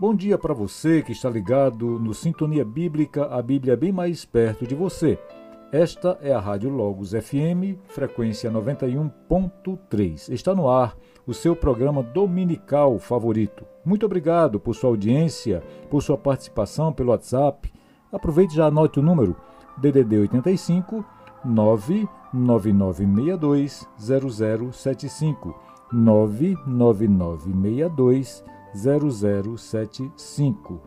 Bom dia para você que está ligado no Sintonia Bíblica, a Bíblia bem mais perto de você. Esta é a Rádio Logos FM, frequência 91.3. Está no ar o seu programa dominical favorito. Muito obrigado por sua audiência, por sua participação pelo WhatsApp. Aproveite e já anote o número DDD 85 99962 0075 99962 0075.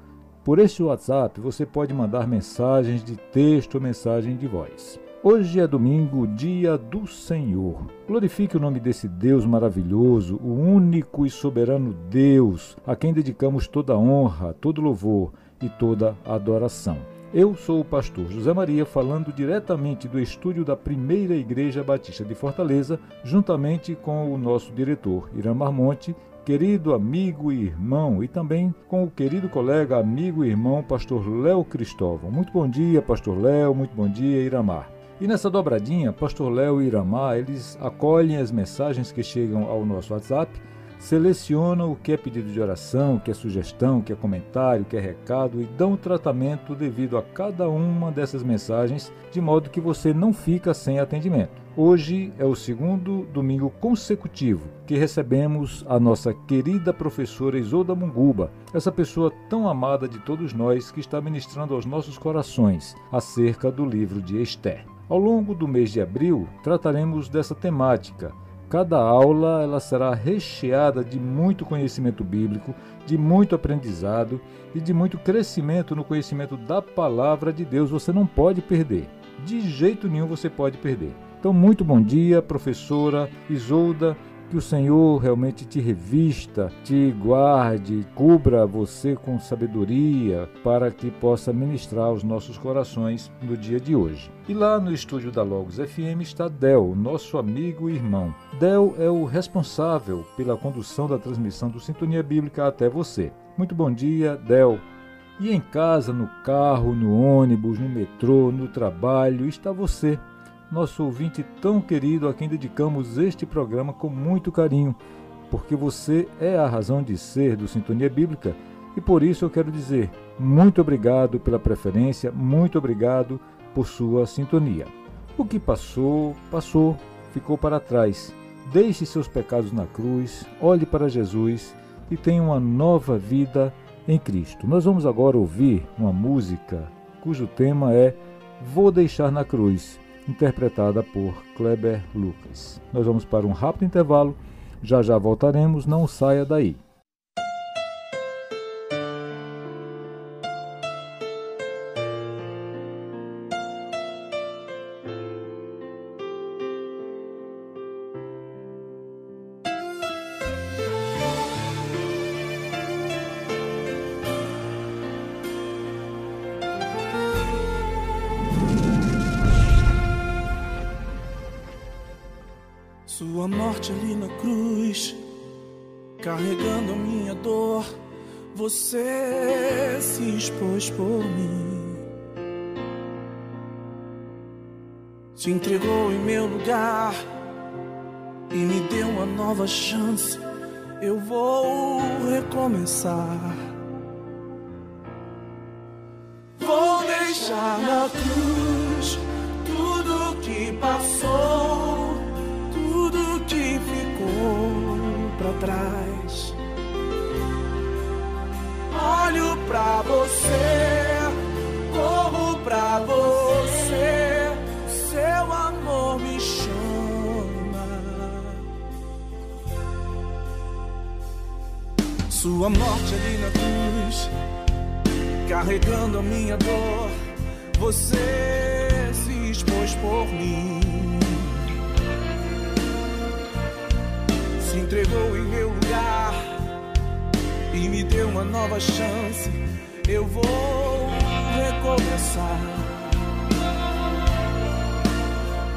Por este WhatsApp você pode mandar mensagens de texto ou mensagem de voz. Hoje é domingo, dia do Senhor. Glorifique o nome desse Deus maravilhoso, o único e soberano Deus, a quem dedicamos toda a honra, todo louvor e toda a adoração. Eu sou o pastor José Maria, falando diretamente do estúdio da Primeira Igreja Batista de Fortaleza, juntamente com o nosso diretor Iramar Monte, querido amigo e irmão, e também com o querido colega, amigo e irmão, pastor Léo Cristóvão. Muito bom dia, pastor Léo, muito bom dia, Iramar. E nessa dobradinha, pastor Léo e Iramar, eles acolhem as mensagens que chegam ao nosso WhatsApp, selecionam o que é pedido de oração, o que é sugestão, o que é comentário, o que é recado e dão tratamento devido a cada uma dessas mensagens, de modo que você não fica sem atendimento. Hoje é o segundo domingo consecutivo que recebemos a nossa querida professora Isolda Munguba, essa pessoa tão amada de todos nós que está ministrando aos nossos corações acerca do livro de Esther. Ao longo do mês de abril, trataremos dessa temática. Cada aula ela será recheada de muito conhecimento bíblico, de muito aprendizado e de muito crescimento no conhecimento da palavra de Deus. Você não pode perder. De jeito nenhum você pode perder. Então, muito bom dia, professora Isolda. Que o Senhor realmente te revista, te guarde, cubra você com sabedoria para que possa ministrar aos nossos corações no dia de hoje. E lá no estúdio da Logos FM está Del, nosso amigo e irmão. Del é o responsável pela condução da transmissão do Sintonia Bíblica até você. Muito bom dia, Del. E em casa, no carro, no ônibus, no metrô, no trabalho, está você, nosso ouvinte tão querido a quem dedicamos este programa com muito carinho, porque você é a razão de ser do Sintonia Bíblica e por isso eu quero dizer muito obrigado pela preferência, muito obrigado por sua sintonia. O que passou, passou, ficou para trás. Deixe seus pecados na cruz, olhe para Jesus e tenha uma nova vida em Cristo. Nós vamos agora ouvir uma música cujo tema é Vou Deixar na Cruz, interpretada por Kleber Lucas. Nós vamos para um rápido intervalo, já voltaremos, não saia daí. Sua morte ali na cruz, carregando a minha dor, você se expôs por mim, se entregou em meu lugar e me deu uma nova chance. Eu vou recomeçar. Vou deixar na cruz tudo que passou, que ficou pra trás. Olho pra você, corro pra você, seu amor me chama. Sua morte ali na cruz, carregando a minha dor, você se expôs por mim, se entregou em meu lugar e me deu uma nova chance. Eu vou recomeçar.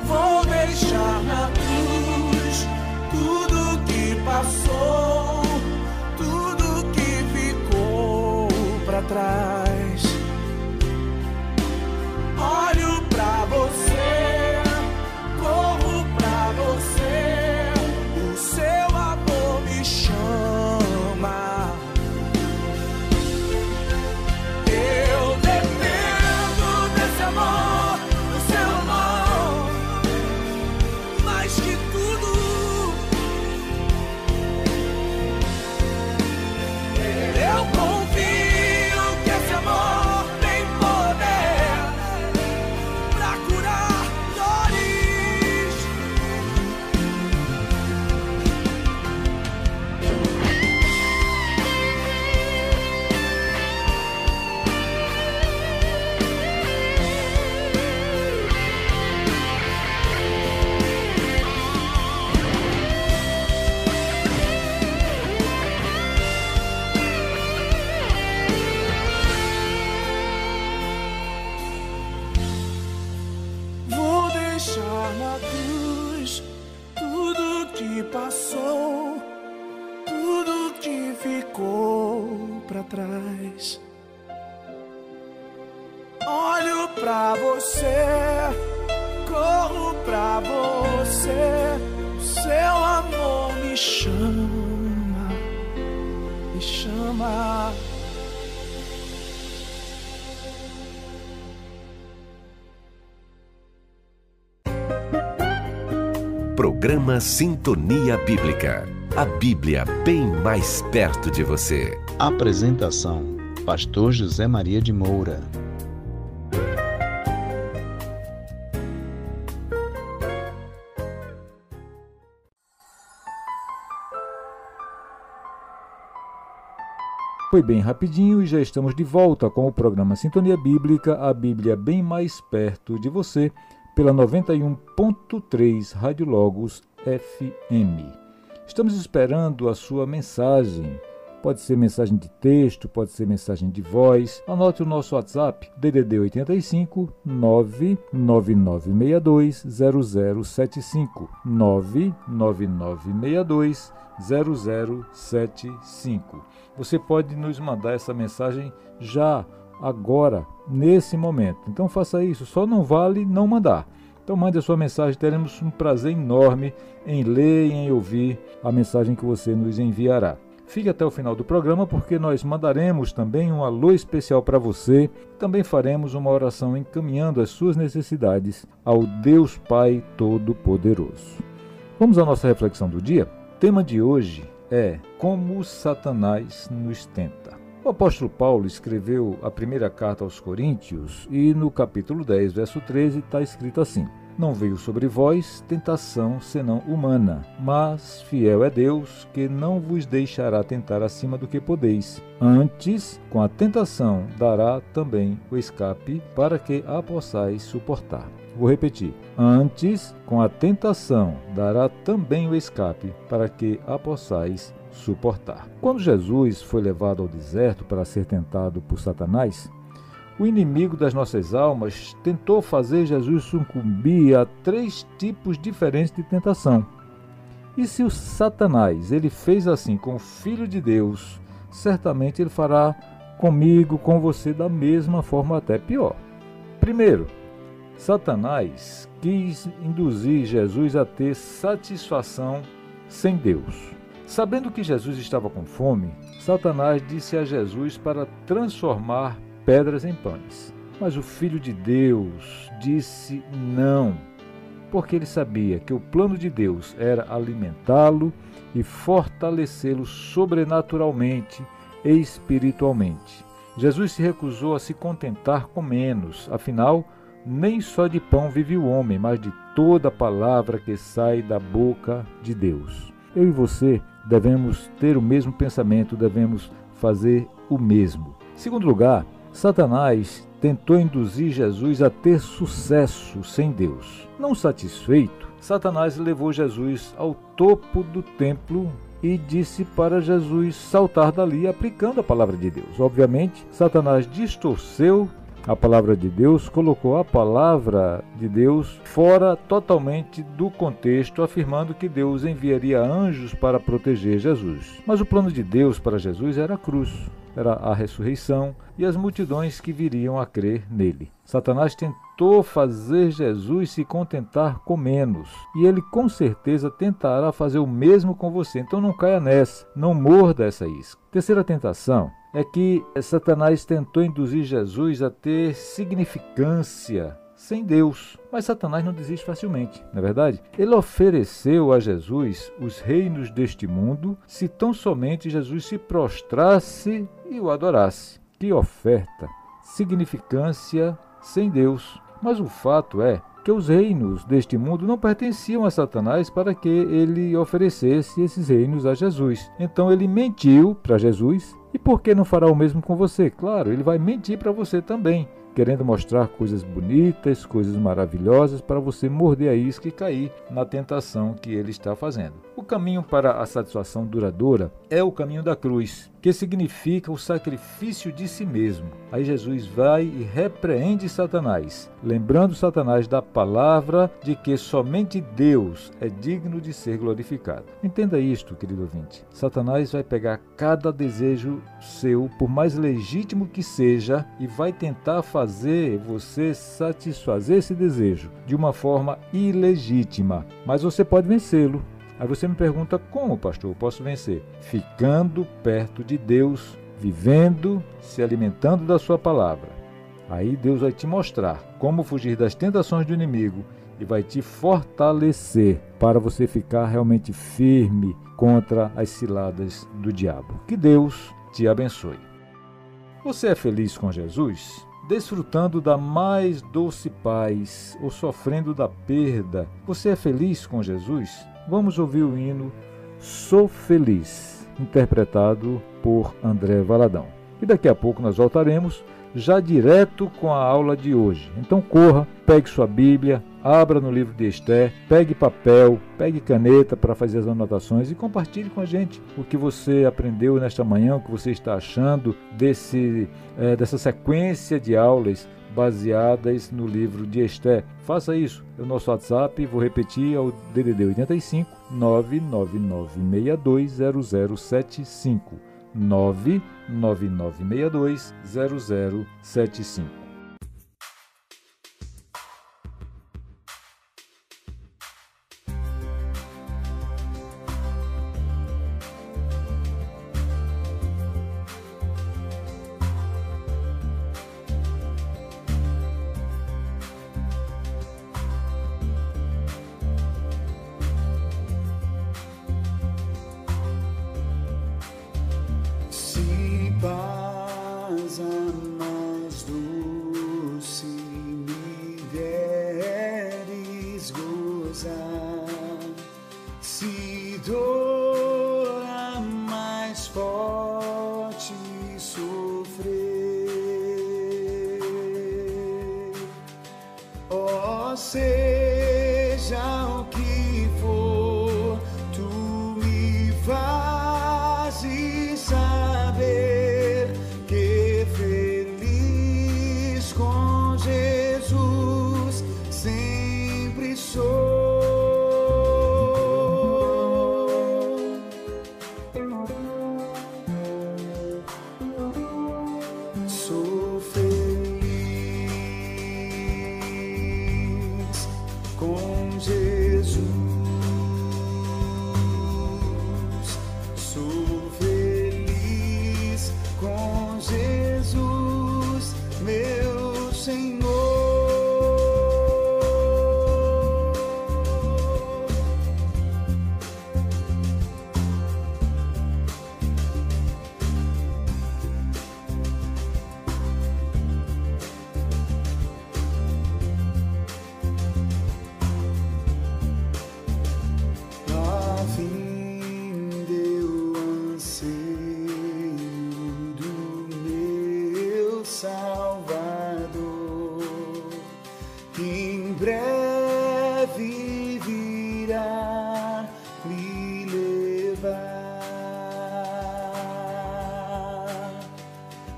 Vou deixar na cruz tudo que passou, tudo que ficou pra trás. Olho pra você, corro pra você, o seu amor me chama. deixar na cruz tudo que passou, tudo que ficou pra trás. Olho pra você, corro pra você, o seu amor me chama, me chama. Programa Sintonia Bíblica. A Bíblia bem mais perto de você. Apresentação: Pastor José Maria de Moura. Foi bem rapidinho e já estamos de volta com o programa Sintonia Bíblica, a Bíblia bem mais perto de você, pela 91.3 Rádio Logos FM. Estamos esperando a sua mensagem. Pode ser mensagem de texto, pode ser mensagem de voz. Anote o nosso WhatsApp, DDD 85 99962 0075 99962 0075. Você pode nos mandar essa mensagem já, agora, nesse momento. Então faça isso, só não vale não mandar. Então mande a sua mensagem, teremos um prazer enorme em ler e em ouvir a mensagem que você nos enviará. Fique até o final do programa, porque nós mandaremos também um alô especial para você. Também faremos uma oração encaminhando as suas necessidades ao Deus Pai Todo-Poderoso. Vamos à nossa reflexão do dia? O tema de hoje é como Satanás nos tenta. O apóstolo Paulo escreveu a primeira carta aos Coríntios e no capítulo 10, verso 13, está escrito assim: Não veio sobre vós tentação senão humana, mas fiel é Deus, que não vos deixará tentar acima do que podeis. Antes, com a tentação, dará também o escape, para que a possais suportar. Vou repetir. Antes, com a tentação, dará também o escape, para que a possais suportar. Quando Jesus foi levado ao deserto para ser tentado por Satanás, o inimigo das nossas almas tentou fazer Jesus sucumbir a 3 tipos diferentes de tentação. E se o Satanás ele fez assim com o Filho de Deus, certamente ele fará comigo, com você, da mesma forma, até pior. Primeiro, Satanás quis induzir Jesus a ter satisfação sem Deus. Sabendo que Jesus estava com fome, Satanás disse a Jesus para transformar pedras em pães. Mas o Filho de Deus disse não, porque ele sabia que o plano de Deus era alimentá-lo e fortalecê-lo sobrenaturalmente e espiritualmente. Jesus se recusou a se contentar com menos, afinal, nem só de pão vive o homem, mas de toda palavra que sai da boca de Deus. Eu e você devemos ter o mesmo pensamento, devemos fazer o mesmo. Em segundo lugar, Satanás tentou induzir Jesus a ter sucesso sem Deus. Não satisfeito, Satanás levou Jesus ao topo do templo e disse para Jesus saltar dali aplicando a palavra de Deus. Obviamente, Satanás distorceu a palavra de Deus, colocou a palavra de Deus fora totalmente do contexto, afirmando que Deus enviaria anjos para proteger Jesus. Mas o plano de Deus para Jesus era a cruz, era a ressurreição e as multidões que viriam a crer nele. Satanás tentou fazer Jesus se contentar com menos, e ele com certeza tentará fazer o mesmo com você. Então não caia nessa, não morda essa isca. Terceira tentação é que Satanás tentou induzir Jesus a ter significância sem Deus. Mas Satanás não desiste facilmente, não é verdade? Ele ofereceu a Jesus os reinos deste mundo se tão somente Jesus se prostrasse e o adorasse. Que oferta! Significância sem Deus. Mas o fato é que os reinos deste mundo não pertenciam a Satanás para que ele oferecesse esses reinos a Jesus. Então ele mentiu para Jesus. E por que não fará o mesmo com você? Claro, ele vai mentir para você também, querendo mostrar coisas bonitas, coisas maravilhosas para você morder a isca e cair na tentação que ele está fazendo. O caminho para a satisfação duradoura é o caminho da cruz, que significa o sacrifício de si mesmo. Aí Jesus vai e repreende Satanás, lembrando Satanás da palavra de que somente Deus é digno de ser glorificado. Entenda isto, querido ouvinte. Satanás vai pegar cada desejo seu, por mais legítimo que seja, e vai tentar fazer você satisfazer esse desejo de uma forma ilegítima. Mas você pode vencê-lo. Aí você me pergunta, como, pastor, eu posso vencer? Ficando perto de Deus, vivendo, se alimentando da sua palavra. Aí Deus vai te mostrar como fugir das tentações do inimigo e vai te fortalecer para você ficar realmente firme contra as ciladas do diabo. Que Deus te abençoe. Você é feliz com Jesus? Desfrutando da mais doce paz ou sofrendo da perda? Você é feliz com Jesus? Vamos ouvir o hino Sou Feliz, interpretado por André Valadão. E daqui a pouco nós voltaremos já direto com a aula de hoje. Então corra, pegue sua Bíblia, abra no livro de Esther, pegue papel, pegue caneta para fazer as anotações e compartilhe com a gente o que você aprendeu nesta manhã, o que você está achando dessa sequência de aulas baseadas no livro de Esther. Faça isso. É o nosso WhatsApp, vou repetir, é o DDD 85 999620075. 999620075. Paz a mais doce me deres gozar, se dor a mais forte sofrer, ó seja o que for, tu me fazes saber sempre sou. Sou feliz com Jesus. Sou feliz com Jesus, meu Senhor. Salvador, em breve virá me levar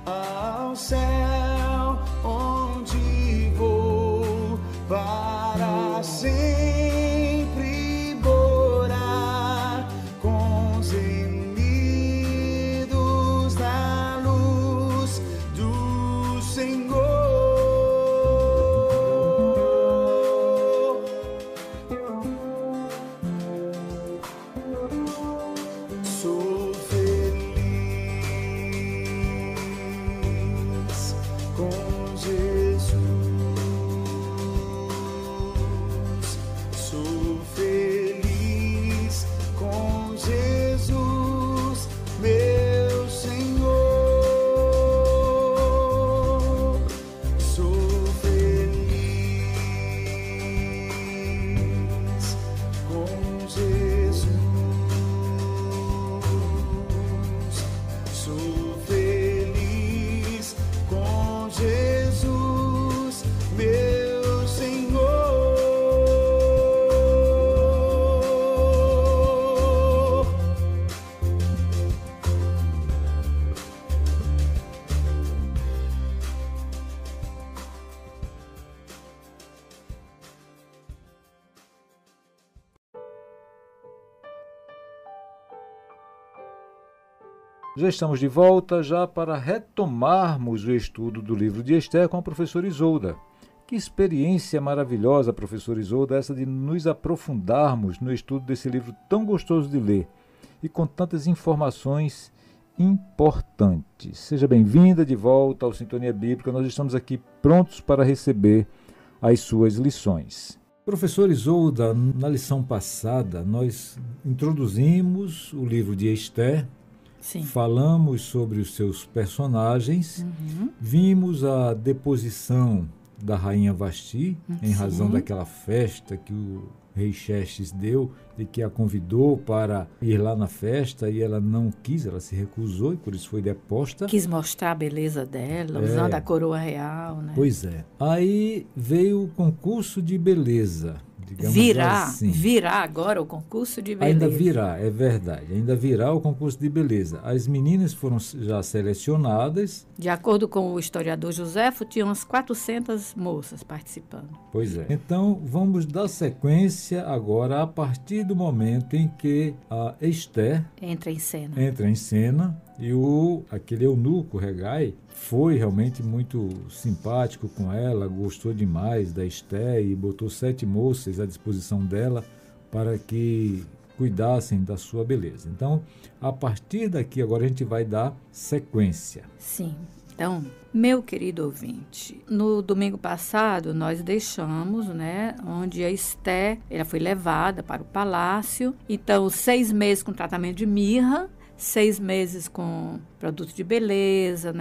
ao céu, onde vou para sempre morar com os gemidos da luz do Senhor. Sou feliz com Jesus. Já estamos de volta já para retomarmos o estudo do livro de Esther com a professora Isolda. Que experiência maravilhosa, professora Isolda, essa de nos aprofundarmos no estudo desse livro tão gostoso de ler e com tantas informações importantes. Seja bem-vinda de volta ao Sintonia Bíblica. Nós estamos aqui prontos para receber as suas lições. Professora Isolda, na lição passada nós introduzimos o livro de Esther. Sim. Falamos sobre os seus personagens, vimos a deposição da rainha Vasti, em razão daquela festa que o rei Xerxes deu e que a convidou para ir lá na festa e ela não quis, ela se recusou e por isso foi deposta. Quis mostrar a beleza dela, usando a coroa real, né? Pois é. Aí veio o concurso de beleza. Virá agora o concurso de beleza. Ainda virá, é verdade. Ainda virá o concurso de beleza. As meninas foram já selecionadas. De acordo com o historiador Joséfo, tinham umas 400 moças participando. Pois é. Então, vamos dar sequência agora a partir do momento em que a Esther entra em cena. E aquele eunuco, Hegai, foi realmente muito simpático com ela, gostou demais da Esther e botou 7 moças à disposição dela para que cuidassem da sua beleza. Então, a partir daqui, agora a gente vai dar sequência. Sim. Então, meu querido ouvinte, no domingo passado nós deixamos, onde a Esther, ela foi levada para o palácio. Então, 6 meses com tratamento de mirra, 6 meses com produto de beleza,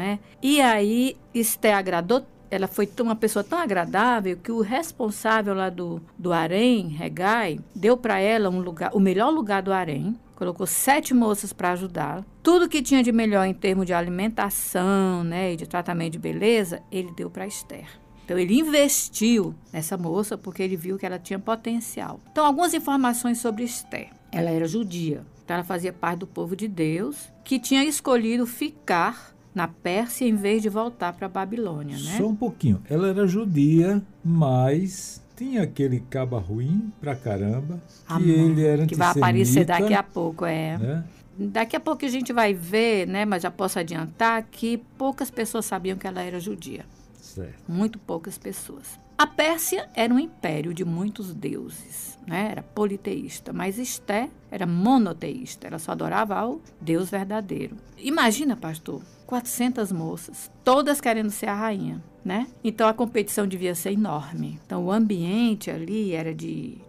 E aí, Esther agradou, ela foi uma pessoa tão agradável que o responsável lá do harém, Hegai, deu para ela o melhor lugar do harém, colocou 7 moças para ajudá-la. Tudo que tinha de melhor em termos de alimentação, e de tratamento de beleza, ele deu para Esther. Então, ele investiu nessa moça porque ele viu que ela tinha potencial. Então, algumas informações sobre Esther. Ela era judia. Então, ela fazia parte do povo de Deus, que tinha escolhido ficar na Pérsia em vez de voltar para a Babilônia, Só um pouquinho. Ela era judia, mas tinha aquele caba ruim pra caramba, que ele era antissemita. Que vai aparecer daqui a pouco, Daqui a pouco a gente vai ver, mas já posso adiantar que poucas pessoas sabiam que ela era judia. Certo. Muito poucas pessoas. A Pérsia era um império de muitos deuses, era politeísta, mas Esther era monoteísta, ela só adorava ao Deus verdadeiro. Imagina, pastor, 400 moças, todas querendo ser a rainha, Então a competição devia ser enorme. Então o ambiente ali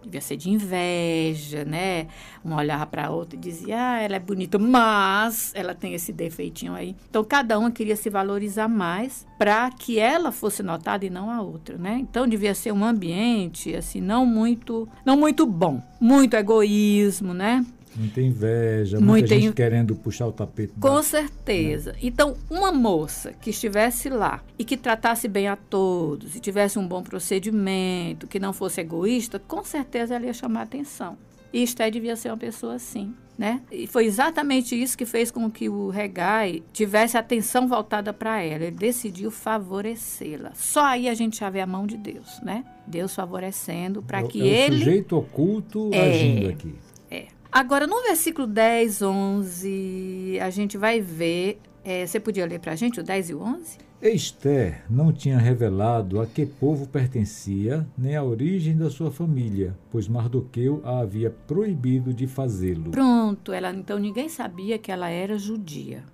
devia ser de inveja, Uma olhava para a outra e dizia, ela é bonita, mas ela tem esse defeitinho aí. Então cada uma queria se valorizar mais para que ela fosse notada e não a outra, Então devia ser um ambiente assim não muito bom, muito egoísmo, Muita inveja, muita gente querendo puxar o tapete. Com certeza. Então, uma moça que estivesse lá e que tratasse bem a todos, e tivesse um bom procedimento, que não fosse egoísta, com certeza ela ia chamar a atenção. E Esther devia ser uma pessoa assim, E foi exatamente isso que fez com que o Hegai tivesse a atenção voltada para ela. Ele decidiu favorecê-la. Só aí a gente já vê a mão de Deus, Deus favorecendo para que ele... É o sujeito oculto agindo aqui. Agora, no versículo 10, 11, a gente vai ver... você podia ler para a gente o 10 e o 11? Esther não tinha revelado a que povo pertencia, nem a origem da sua família, pois Mardoqueu a havia proibido de fazê-lo. Pronto, então ninguém sabia que ela era judia,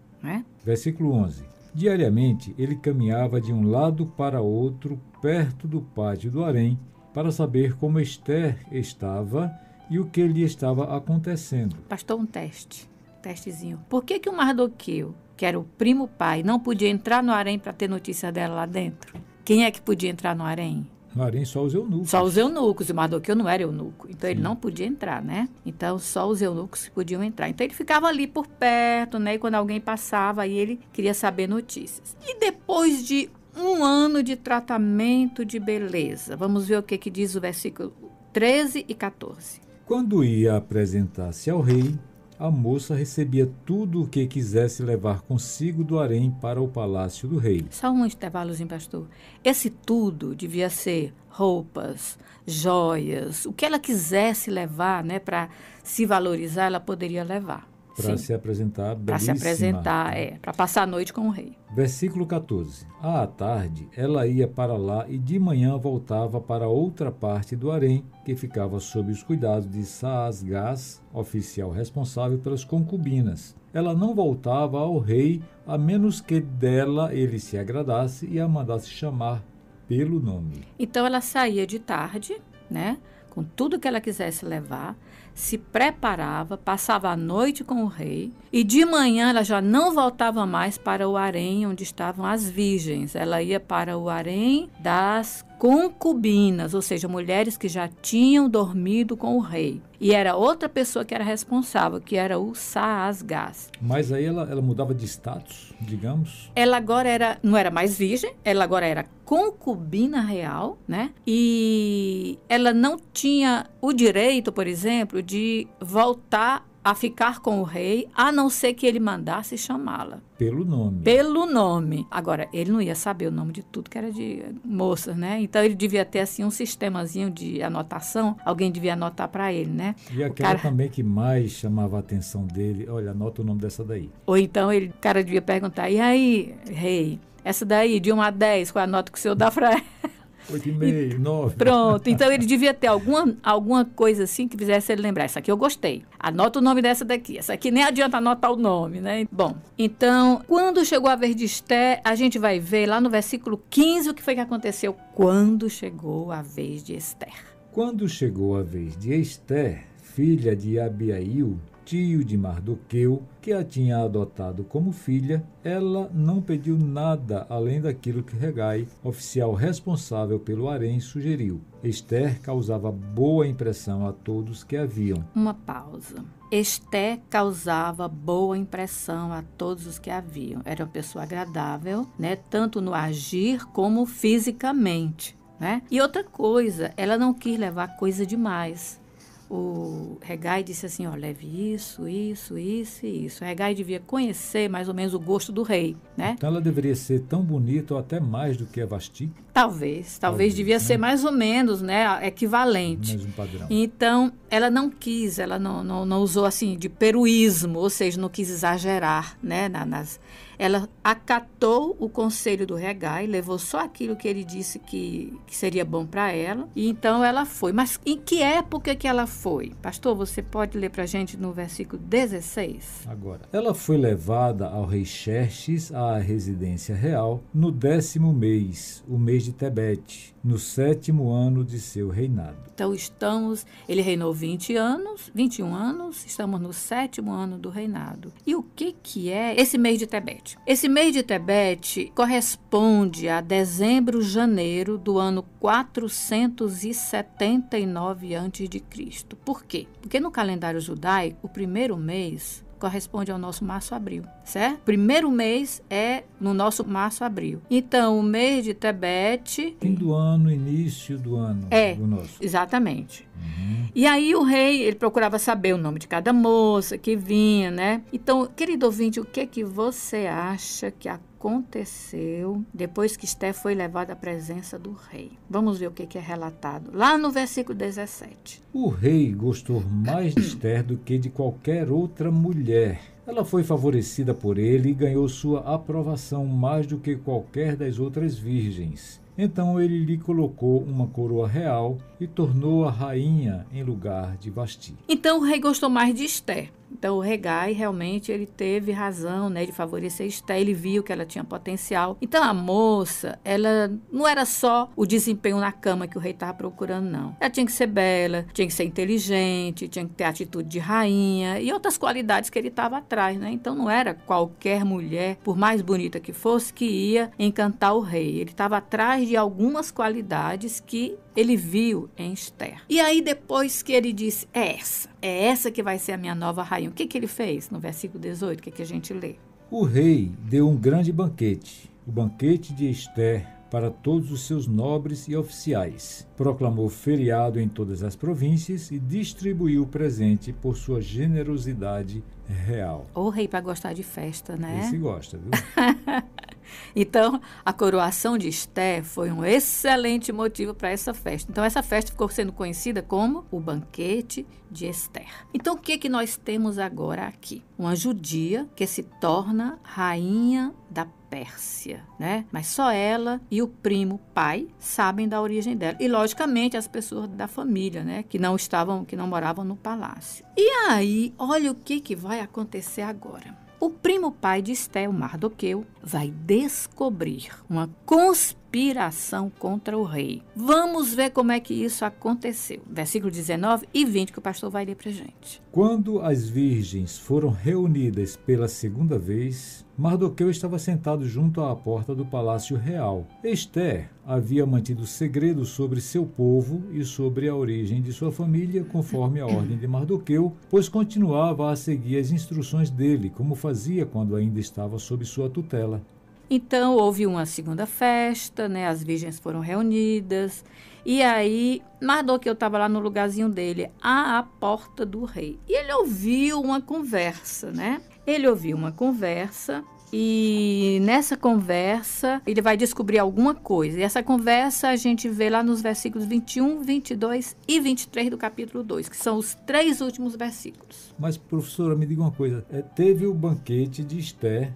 Versículo 11. Diariamente, ele caminhava de um lado para outro, perto do pátio do harém, para saber como Esther estava e o que lhe estava acontecendo. Pastor, um testezinho. Por que o Mardoqueu, que era o primo pai, não podia entrar no harém para ter notícia dela lá dentro? Quem é que podia entrar no harém? No harém só os eunucos. Só os eunucos. E o Mardoqueu não era eunuco. Então, ele não podia entrar, Então, só os eunucos podiam entrar. Então, ele ficava ali por perto, E quando alguém passava, aí ele queria saber notícias. E depois de 1 ano de tratamento de beleza, vamos ver o que diz o versículo 13 e 14. Quando ia apresentar-se ao rei, a moça recebia tudo o que quisesse levar consigo do harém para o palácio do rei. Só um intervalozinho, pastor. Esse tudo devia ser roupas, joias, o que ela quisesse levar, para se valorizar, ela poderia levar. Para se apresentar belíssima. Para se apresentar, para passar a noite com o rei. Versículo 14. À tarde, ela ia para lá e de manhã voltava para outra parte do harém, que ficava sob os cuidados de Saasgás, oficial responsável pelas concubinas. Ela não voltava ao rei, a menos que dela ele se agradasse e a mandasse chamar pelo nome. Então ela saía de tarde, né, com tudo que ela quisesse levar, se preparava, passava a noite com o rei e de manhã ela já não voltava mais para o harém onde estavam as virgens. Ela ia para o harém das concubinas, ou seja, mulheres que já tinham dormido com o rei. E era outra pessoa que era responsável, que era o Saasgás. Mas aí ela mudava de status, digamos? Ela agora não era mais virgem, ela agora era concubina real, né? E ela não tinha o direito, por exemplo, de voltar a ficar com o rei, a não ser que ele mandasse chamá-la. Pelo nome. Pelo nome. Agora, ele não ia saber o nome de tudo que era de moças, né? Então, ele devia ter, assim, um sistemazinho de anotação. Alguém devia anotar para ele, né? E aquela também que mais chamava a atenção dele, olha, anota o nome dessa daí. Ou então, o cara devia perguntar, e aí, rei, essa daí, de 1 a 10, qual é a nota que o senhor dá para ela? 8,5, 9. Pronto, então ele devia ter alguma coisa assim que fizesse ele lembrar. Essa aqui eu gostei. Anota o nome dessa daqui. Essa aqui nem adianta anotar o nome, né? Bom, então, quando chegou a vez de Esther, a gente vai ver lá no versículo 15 o que foi que aconteceu quando chegou a vez de Esther. Quando chegou a vez de Esther, filha de Abiail, tio de Mardoqueu, que a tinha adotado como filha, ela não pediu nada além daquilo que Hegai, oficial responsável pelo harém, sugeriu. Esther causava boa impressão a todos que a viam. Uma pausa. Esther causava boa impressão a todos os que a viam. Era uma pessoa agradável, né? Tanto no agir como fisicamente, né? E outra coisa, ela não quis levar coisa demais. O Hegai disse assim, leve isso, isso, isso e isso. O Hegai devia conhecer mais ou menos o gosto do rei, né? Então ela deveria ser tão bonita ou até mais do que a Vasti? Talvez devia, né? Ser mais ou menos, né, equivalente. Mesmo padrão. Então, ela não quis, ela não usou assim de peruísmo, ou seja, não quis exagerar, né, ela acatou o conselho do Hegai, levou só aquilo que ele disse que seria bom para ela, e então ela foi. Mas em que época que ela foi? Pastor, você pode ler para a gente no versículo 16? Agora, ela foi levada ao rei Xerxes à residência real no 10º mês, o mês de Tebete, no 7º ano de seu reinado. Então ele reinou 21 anos, estamos no 7º ano do reinado. E o que é esse mês de Tebete? Esse mês de Tebete corresponde a dezembro, janeiro do ano 479 a.C. Por quê? Porque no calendário judaico, o primeiro mês corresponde ao nosso março-abril, certo? Primeiro mês é no nosso março-abril. Então, o mês de Tebete... Fim do ano, início do ano. Do nosso. Exatamente. E aí o rei, ele procurava saber o nome de cada moça que vinha, né? Então, querido ouvinte, o que você acha que aconteceu depois que Esther foi levada à presença do rei? Vamos ver o que é relatado lá no versículo 17. O rei gostou mais de Esther do que de qualquer outra mulher. Ela foi favorecida por ele e ganhou sua aprovação mais do que qualquer das outras virgens. Então ele lhe colocou uma coroa real e tornou-a rainha em lugar de Vasti. Então o rei gostou mais de Esther. Então o Hegai realmente ele teve razão, né, de favorecer Esther. Ele viu que ela tinha potencial. Então a moça, ela não era só o desempenho na cama que o rei estava procurando, não. Ela tinha que ser bela, tinha que ser inteligente, tinha que ter atitude de rainha e outras qualidades que ele estava atrás, né? Então não era qualquer mulher, por mais bonita que fosse, que ia encantar o rei. Ele estava atrás de algumas qualidades que ele viu em Esther. E aí depois que ele disse, é essa que vai ser a minha nova rainha. O que ele fez? No versículo 18, o que a gente lê? O rei deu um grande banquete, o banquete de Esther, para todos os seus nobres e oficiais. Proclamou feriado em todas as províncias e distribuiu o presente por sua generosidade real. O rei para gostar de festa, né? Esse gosta, viu? Então, a coroação de Ester foi um excelente motivo para essa festa. Então, essa festa ficou sendo conhecida como o banquete de Ester. Então, o que nós temos agora aqui? Uma judia que se torna rainha da Pérsia, né? Mas só ela e o primo pai sabem da origem dela. E, logicamente, as pessoas da família, né? Que não moravam no palácio. E aí, olha o que vai acontecer agora. O primo pai de Ester, o Mardoqueu, vai descobrir uma conspiração contra o rei. Vamos ver como é que isso aconteceu. Versículo 19 e 20 que o pastor vai ler para a gente. Quando as virgens foram reunidas pela segunda vez, Mardoqueu estava sentado junto à porta do palácio real. Ester havia mantido segredo sobre seu povo e sobre a origem de sua família, conforme a ordem de Mardoqueu, pois continuava a seguir as instruções dele, como fazia quando ainda estava sob sua tutela. Então, houve uma segunda festa, né? As virgens foram reunidas. E aí, Mardoqueu estava lá no lugarzinho dele, à porta do rei. E ele ouviu uma conversa, né? E nessa conversa, ele vai descobrir alguma coisa. E essa conversa a gente vê lá nos versículos 21, 22 e 23 do capítulo 2, que são os 3 últimos versículos. Mas, professora, me diga uma coisa. Teve o banquete de Ester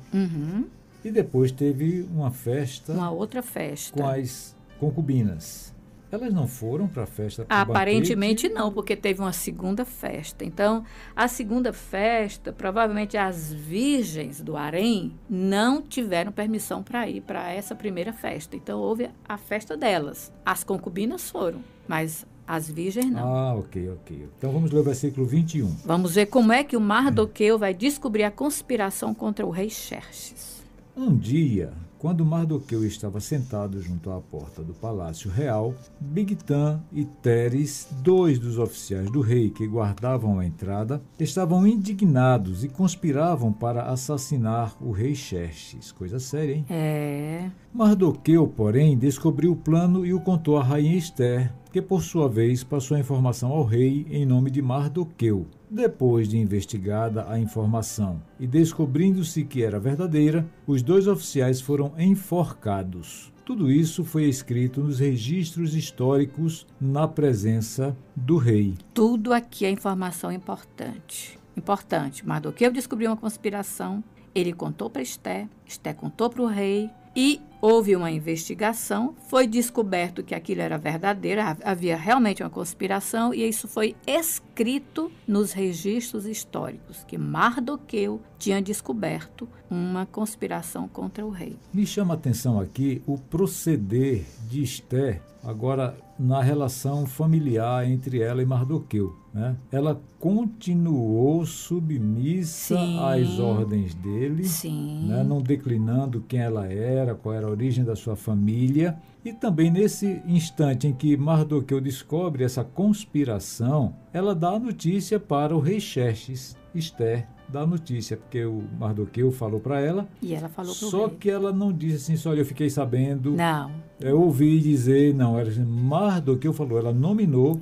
e depois teve uma festa... Uma outra festa. Com as concubinas. Elas não foram para a festa? Aparentemente não, porque teve uma segunda festa. Então, a segunda festa, provavelmente as virgens do harém não tiveram permissão para ir para essa primeira festa. Então, houve a festa delas. As concubinas foram, mas as virgens não. Ok. Então, vamos ler o versículo 21. Vamos ver como é que o Mardoqueu vai descobrir a conspiração contra o rei Xerxes. Um dia, quando Mardoqueu estava sentado junto à porta do palácio real, Bigtã e Teres, 2 dos oficiais do rei que guardavam a entrada, estavam indignados e conspiravam para assassinar o rei Xerxes. Coisa séria, hein? Mardoqueu, porém, descobriu o plano e o contou à rainha Ester, que por sua vez passou a informação ao rei em nome de Mardoqueu. Depois de investigada a informação e descobrindo-se que era verdadeira, os 2 oficiais foram enforcados. Tudo isso foi escrito nos registros históricos na presença do rei. Tudo aqui é informação importante. Mardoqueu descobriu uma conspiração, ele contou para Ester, Ester contou para o rei e houve uma investigação, foi descoberto que aquilo era verdadeiro, havia realmente uma conspiração e isso foi escrito nos registros históricos, que Mardoqueu tinha descoberto uma conspiração contra o rei. Me chama a atenção aqui o proceder de Ester, agora na relação familiar entre ela e Mardoqueu, né? Ela continuou submissa às ordens dele, né? Não declinando quem ela era, qual era a origem da sua família. E também nesse instante em que Mardoqueu descobre essa conspiração, ela dá a notícia para o rei Xerxes. Ester dá a notícia, porque o Mardoqueu falou para ela. E ela falou para o rei. Só que ela não disse assim, olha, eu fiquei sabendo. Não. Eu ouvi dizer, não, era Mardoqueu falou, ela nominou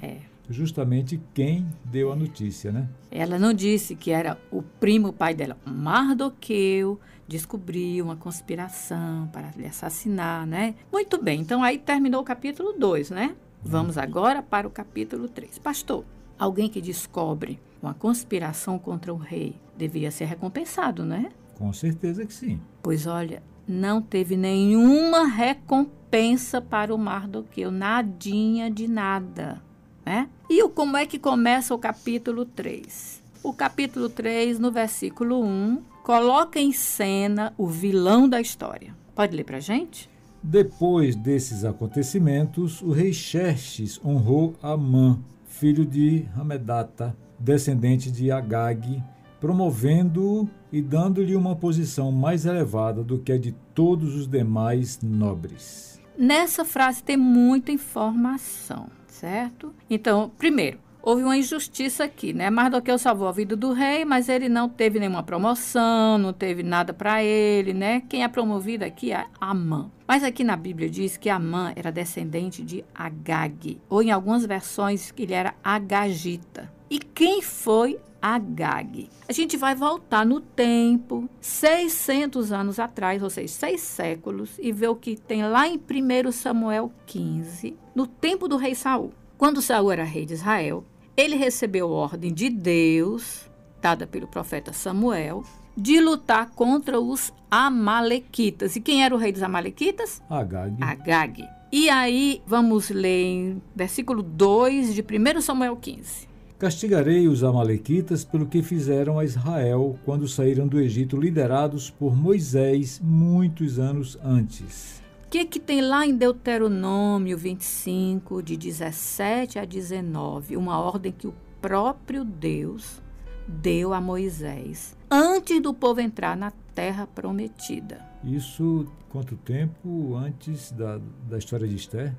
justamente quem deu a notícia, né? Ela não disse que era o primo pai dela. Mardoqueu descobriu uma conspiração para lhe assassinar, né? Muito bem, então aí terminou o capítulo 2, né? Vamos agora para o capítulo 3. Pastor, alguém que descobre uma conspiração contra o rei devia ser recompensado, né? Com certeza que sim. Pois olha, não teve nenhuma recompensa para o Mardoqueu, nadinha de nada, né? E como é que começa o capítulo 3? O capítulo 3, no versículo 1, coloca em cena o vilão da história. Pode ler pra gente? Depois desses acontecimentos, o rei Xerxes honrou Amã, filho de Hamedata, descendente de Agag, promovendo-o e dando-lhe uma posição mais elevada do que a de todos os demais nobres. Nessa frase tem muita informação, certo? Então, primeiro, houve uma injustiça aqui, né? Mardoqueu salvou a vida do rei, mas ele não teve nenhuma promoção, não teve nada para ele, né? Quem é promovido aqui é Amã. Mas aqui na Bíblia diz que Amã era descendente de Agag, ou em algumas versões que ele era agagita. E quem foi Agag. A gente vai voltar no tempo, 600 anos atrás, ou seja, 6 séculos, e ver o que tem lá em 1 Samuel 15, no tempo do rei Saul. Quando Saul era rei de Israel, ele recebeu ordem de Deus, dada pelo profeta Samuel, de lutar contra os amalequitas. E quem era o rei dos amalequitas? Agag. E aí, vamos ler em versículo 2 de 1 Samuel 15. Castigarei os amalequitas pelo que fizeram a Israel quando saíram do Egito, liderados por Moisés muitos anos antes. O que tem lá em Deuteronômio 25, de 17 a 19? Uma ordem que o próprio Deus deu a Moisés antes do povo entrar na terra prometida. Isso quanto tempo antes da história de Esther?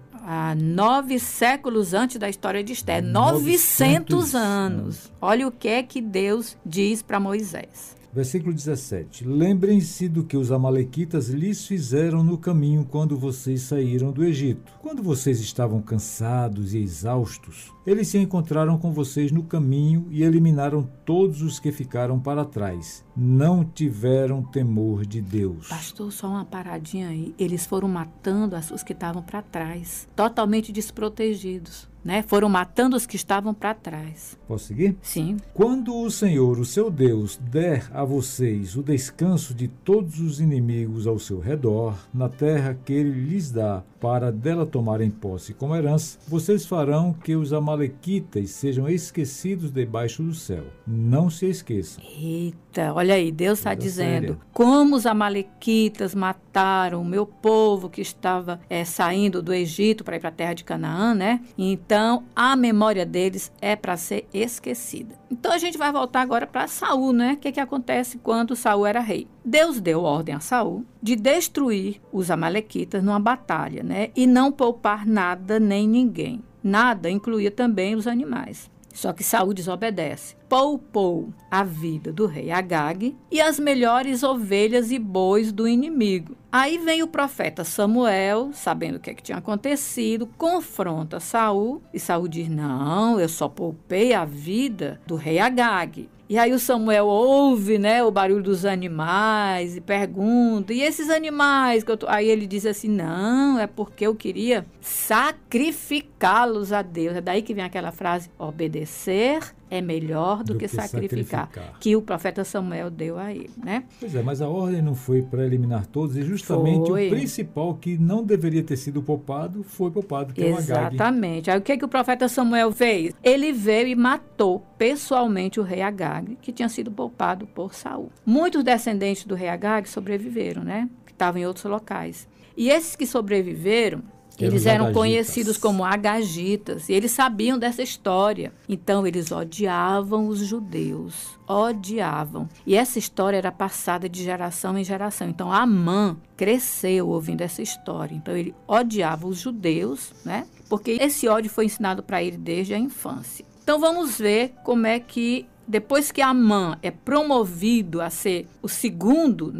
9 séculos antes da história de Esther. 900 anos. Olha o que é que Deus diz para Moisés. Versículo 17. Lembrem-se do que os amalequitas lhes fizeram no caminho quando vocês saíram do Egito. Quando vocês estavam cansados e exaustos, eles se encontraram com vocês no caminho e eliminaram todos os que ficaram para trás. Não tiveram temor de Deus. Pastor, só uma paradinha aí. Eles foram matando os que estavam para trás, totalmente desprotegidos. Foram matando os que estavam para trás. Posso seguir? Sim. Quando o Senhor, o seu Deus, der a vocês o descanso de todos os inimigos ao seu redor, na terra que ele lhes dá, para dela tomarem posse como herança, vocês farão que os amalequitas sejam esquecidos debaixo do céu. Não se esqueçam. Eita, olha aí, Deus está dizendo, como os amalequitas mataram o meu povo que estava saindo do Egito para ir para a terra de Canaã, Então, a memória deles é para ser esquecida. Então, a gente vai voltar agora para Saul, O que acontece quando Saul era rei? Deus deu ordem a Saul de destruir os amalequitas numa batalha, e não poupar nada nem ninguém. Nada incluía também os animais. Só que Saul desobedece. Poupou a vida do rei Agag e as melhores ovelhas e bois do inimigo. Aí vem o profeta Samuel, sabendo o que tinha acontecido, confronta Saul e Saul diz, não, eu só poupei a vida do rei Agag. E aí o Samuel ouve, o barulho dos animais e pergunta, e esses animais? Aí ele diz assim, não, é porque eu queria sacrificá-los a Deus. É daí que vem aquela frase, obedecer é melhor do que sacrificar, que o profeta Samuel deu a ele, Pois é, mas a ordem não foi para eliminar todos, e justamente o principal que não deveria ter sido poupado, foi poupado, que é o Agag. Exatamente. Aí o que o profeta Samuel fez? Ele veio e matou pessoalmente o rei Agag, que tinha sido poupado por Saul. Muitos descendentes do rei Agag sobreviveram, que estavam em outros locais. E esses que sobreviveram, eles eram conhecidos como agagitas, e eles sabiam dessa história. Então, eles odiavam os judeus, odiavam. E essa história era passada de geração em geração. Então, Amã cresceu ouvindo essa história. Então, ele odiava os judeus, porque esse ódio foi ensinado para ele desde a infância. Então, vamos ver como é que, depois que Amã é promovido a ser o segundo,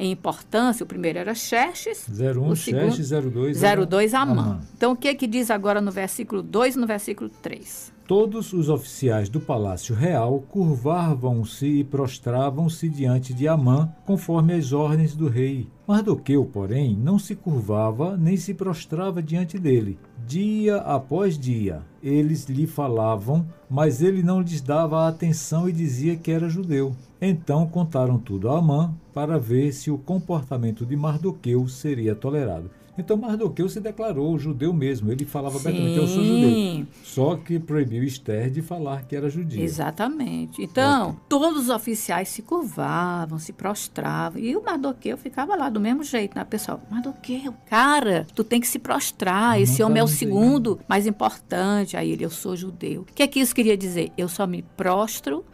em importância, o primeiro era Xerxes, 01, o segundo, Xerxes, 02 Amã. Então, o que diz agora no versículo 2 e no versículo 3? Todos os oficiais do palácio real curvavam-se e prostravam-se diante de Amã, conforme as ordens do rei. Mardoqueu, porém, não se curvava nem se prostrava diante dele. Dia após dia, eles lhe falavam, mas ele não lhes dava atenção e dizia que era judeu. Então contaram tudo a Amã para ver se o comportamento de Mardoqueu seria tolerado. Então Mardoqueu se declarou judeu mesmo. Ele falava abertamente, eu sou judeu. Só que proibiu Esther de falar que era judia. Exatamente. Então, todos os oficiais se curvavam, se prostravam. E o Mardoqueu ficava lá do mesmo jeito, pessoal? Mardoqueu, cara, tu tem que se prostrar. Esse homem é o segundo mais importante. Aí ele, eu sou judeu. O que é que isso queria dizer? Eu só me prostro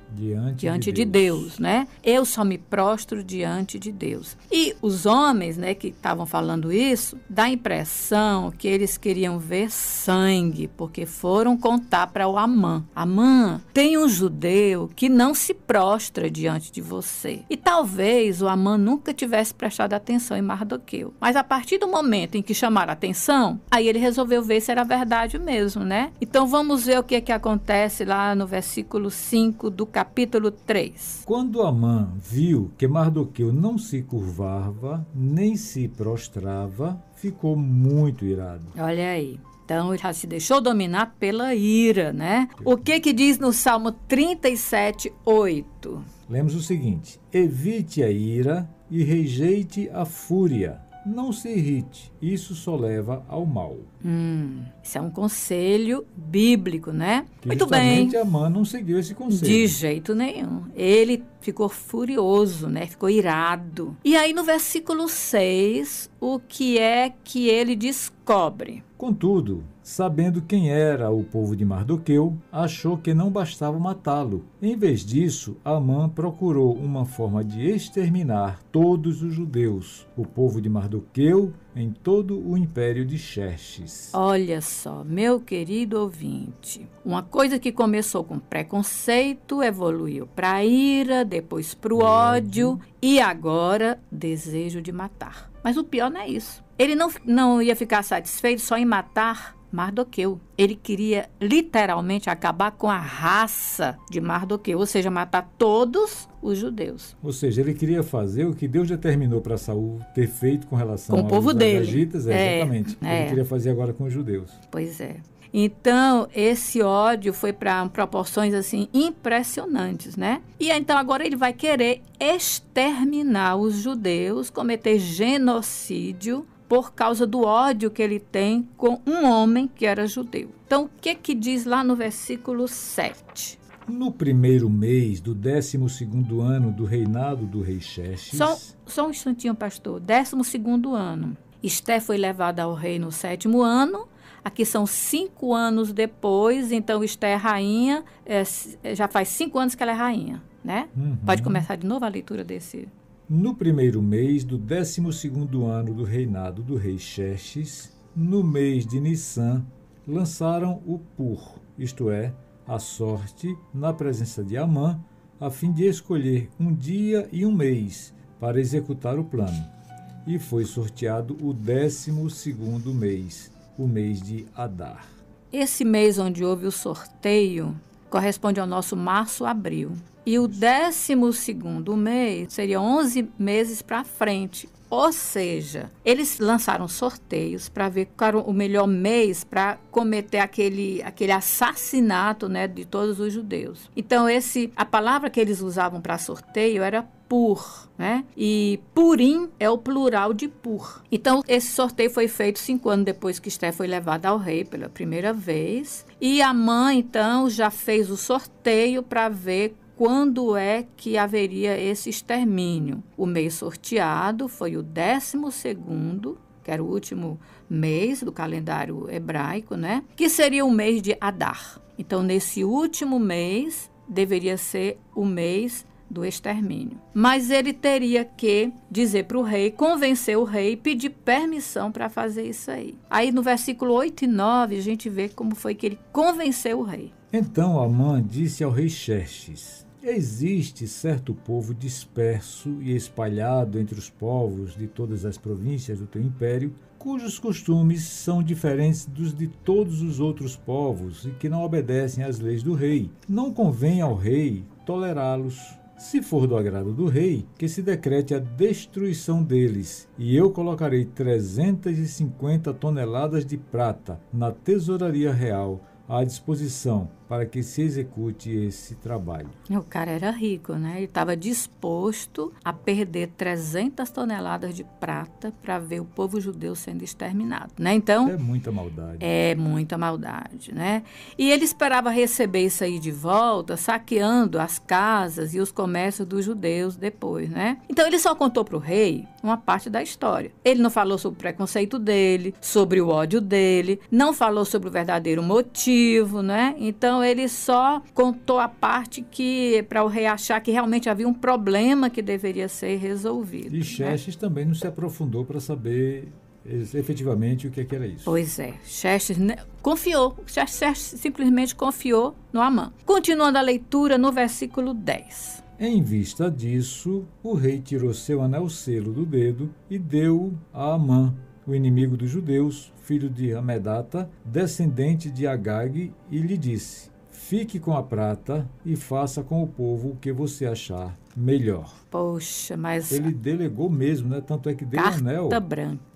diante de Deus, Eu só me prostro diante de Deus. E os homens, que estavam falando isso, dá a impressão que eles queriam ver sangue, porque foram contar para o Amã. Amã, tem um judeu que não se prostra diante de você. E talvez o Amã nunca tivesse prestado atenção em Mardoqueu. Mas a partir do momento em que chamaram a atenção, aí ele resolveu ver se era verdade mesmo, Então vamos ver o que acontece lá no versículo 5 do capítulo 3. Quando Amã viu que Mardoqueu não se curvava, nem se prostrava, ficou muito irado. Olha aí. Então, ele já se deixou dominar pela ira, né? O que diz no Salmo 37, 8? Lemos o seguinte: evite a ira e rejeite a fúria. Não se irrite, isso só leva ao mal. Isso é um conselho bíblico, né? Que Muito bem. justamente Amã não seguiu esse conselho. De jeito nenhum. Ele ficou furioso, né? Ficou irado. E aí no versículo 6, o que é que ele descobre? Contudo, sabendo quem era o povo de Mardoqueu, achou que não bastava matá-lo. Em vez disso, Amã procurou uma forma de exterminar todos os judeus, o povo de Mardoqueu, em todo o império de Xerxes. Olha só, meu querido ouvinte, uma coisa que começou com preconceito, evoluiu para ira, depois para o ódio e agora desejo de matar. Mas o pior não é isso. Ele não ia ficar satisfeito só em matar Mardoqueu. Ele queria literalmente acabar com a raça de Mardoqueu, ou seja, matar todos os judeus. Ou seja, ele queria fazer o que Deus determinou para Saul ter feito com relação com o povo aos dele. Agagitas, exatamente. Ele queria fazer agora com os judeus. Pois é. Então, esse ódio foi para proporções assim impressionantes, né? E então agora ele vai querer exterminar os judeus, cometer genocídio por causa do ódio que ele tem com um homem que era judeu. Então, o que diz lá no versículo 7? No primeiro mês do 12º ano do reinado do rei Xerxes... Só um instantinho, pastor. 12º ano. Esté foi levada ao rei no 7º ano. Aqui são 5 anos depois, então Esté é rainha, já faz 5 anos que ela é rainha, né? Pode começar de novo a leitura desse... No primeiro mês do 12º ano do reinado do rei Xerxes, no mês de Nissan, lançaram o pur, isto é, a sorte, na presença de Amã, a fim de escolher um dia e um mês para executar o plano. E foi sorteado o 12º mês, o mês de Adar. Esse mês onde houve o sorteio corresponde ao nosso março-abril. E o 12º mês seria 11 meses para frente. Ou seja, eles lançaram sorteios para ver qual era o melhor mês para cometer aquele assassinato, né, de todos os judeus. Então, a palavra que eles usavam para sorteio era pur, né? E purim é o plural de pur. Então, esse sorteio foi feito 5 anos depois que Esté foi levada ao rei pela primeira vez. E Amã, então, já fez o sorteio para ver quando é que haveria esse extermínio. O mês sorteado foi o 12º, que era o último mês do calendário hebraico, né? Que seria o mês de Adar. Então, nesse último mês, deveria ser o mês do extermínio. Mas ele teria que dizer para o rei, convencer o rei e pedir permissão para fazer isso aí. Aí, no versículo 8 e 9, a gente vê como foi que ele convenceu o rei. Então Amã disse ao rei Xerxes: existe certo povo disperso e espalhado entre os povos de todas as províncias do teu império, cujos costumes são diferentes dos de todos os outros povos e que não obedecem às leis do rei. Não convém ao rei tolerá-los. Se for do agrado do rei, que se decrete a destruição deles, e eu colocarei 350 toneladas de prata na tesouraria real à disposição para que se execute esse trabalho. O cara era rico, né? Ele estava disposto a perder 300 toneladas de prata para ver o povo judeu sendo exterminado, né? Então, é muita maldade. É muita maldade, né? E ele esperava receber isso aí de volta, saqueando as casas e os comércios dos judeus depois, né? Então, ele só contou para o rei uma parte da história. Ele não falou sobre o preconceito dele, sobre o ódio dele, não falou sobre o verdadeiro motivo, né? Então, ele só contou a parte que, para o rei achar que realmente havia um problema que deveria ser resolvido. E Xerxes também não se aprofundou para saber efetivamente o que era isso. Pois é, Xerxes confiou. Xerxes simplesmente confiou no Amã. Continuando a leitura no versículo 10. Em vista disso, o rei tirou seu anel-selo do dedo e deu-o a Amã, o inimigo dos judeus, filho de Amedata, descendente de Agag, e lhe disse: fique com a prata e faça com o povo o que você achar melhor. Poxa, mas... Ele delegou mesmo, né? Tanto é que deu anel.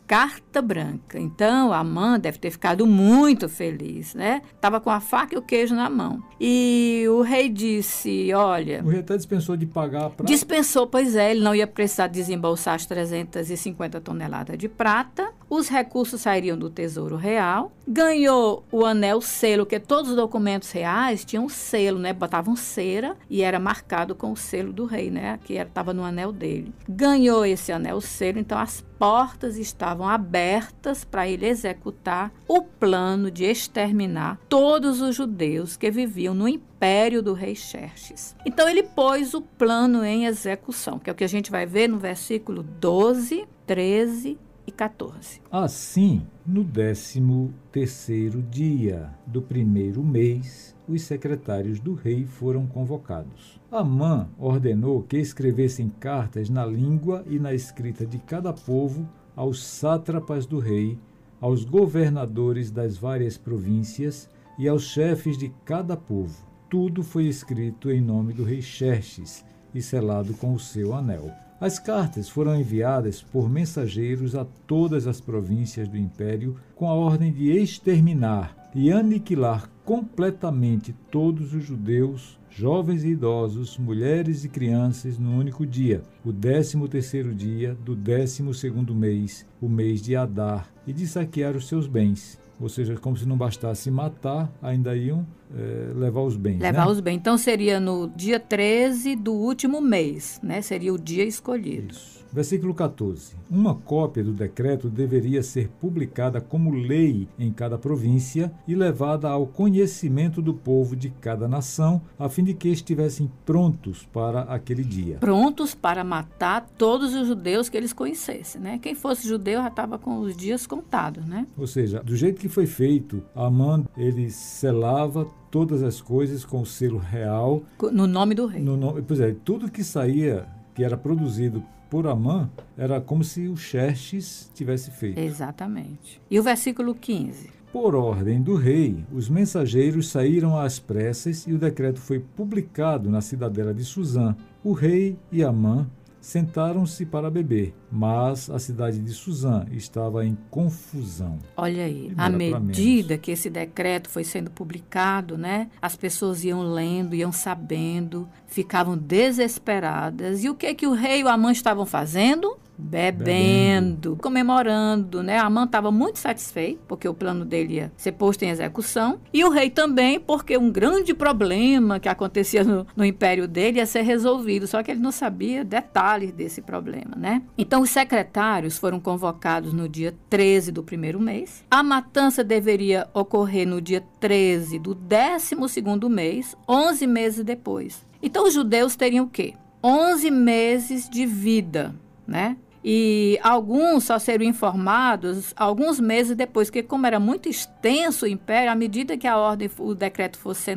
Carta branca. Então, Amã deve ter ficado muito feliz, né? Estava com a faca e o queijo na mão. E o rei disse, olha... O rei até dispensou de pagar a prata. Dispensou, pois é. Ele não ia precisar desembolsar as 350 toneladas de prata. Os recursos sairiam do Tesouro Real. Ganhou o anel selo, que todos os documentos reais tinham selo, né? Botavam cera e era marcado com o selo do rei, né? Que estava no anel dele. Ganhou esse anel selo, então as portas estavam abertas para ele executar o plano de exterminar todos os judeus que viviam no império do rei Xerxes. Então ele pôs o plano em execução, que é o que a gente vai ver no versículo 12, 13 e 14. Assim, no 13º dia do primeiro mês, os secretários do rei foram convocados. Amã ordenou que escrevessem cartas na língua e na escrita de cada povo aos sátrapas do rei, aos governadores das várias províncias e aos chefes de cada povo. Tudo foi escrito em nome do rei Xerxes e selado com o seu anel. As cartas foram enviadas por mensageiros a todas as províncias do império com a ordem de exterminar e aniquilar completamente todos os judeus, jovens e idosos, mulheres e crianças num único dia, o 13º dia do 12º mês, o mês de Adar, e de saquear os seus bens. Ou seja, como se não bastasse matar, ainda iam levar os bens. Levar os bens. Então seria no dia 13 do último mês, né? Seria o dia escolhido. Isso. Versículo 14. Uma cópia do decreto deveria ser publicada como lei em cada província e levada ao conhecimento do povo de cada nação, a fim de que estivessem prontos para aquele dia. Prontos para matar todos os judeus que eles conhecessem, né? Quem fosse judeu já estava com os dias contados, né? Ou seja, do jeito que foi feito, Amã, ele selava todas as coisas com o selo real. No nome do rei. Pois é, tudo que saía, que era produzido por Amã, era como se o Xerxes tivesse feito. Exatamente. E o versículo 15? Por ordem do rei, os mensageiros saíram às pressas e o decreto foi publicado na cidadela de Suzã. O rei e Amã sentaram-se para beber, mas a cidade de Suzã estava em confusão. Olha aí, à medida que esse decreto foi sendo publicado, né, as pessoas iam lendo, iam sabendo, ficavam desesperadas. E o que o rei e o Amã estavam fazendo? Bebendo, comemorando, né? Amã estava muito satisfeito, porque o plano dele ia ser posto em execução. E o rei também, porque um grande problema que acontecia no império dele ia ser resolvido. Só que ele não sabia detalhes desse problema, né? Então, os secretários foram convocados no dia 13 do primeiro mês. A matança deveria ocorrer no dia 13 do 12º mês, 11 meses depois. Então, os judeus teriam o quê? 11 meses de vida, né? E alguns só seriam informados alguns meses depois, porque como era muito extenso o império, à medida que o decreto fosse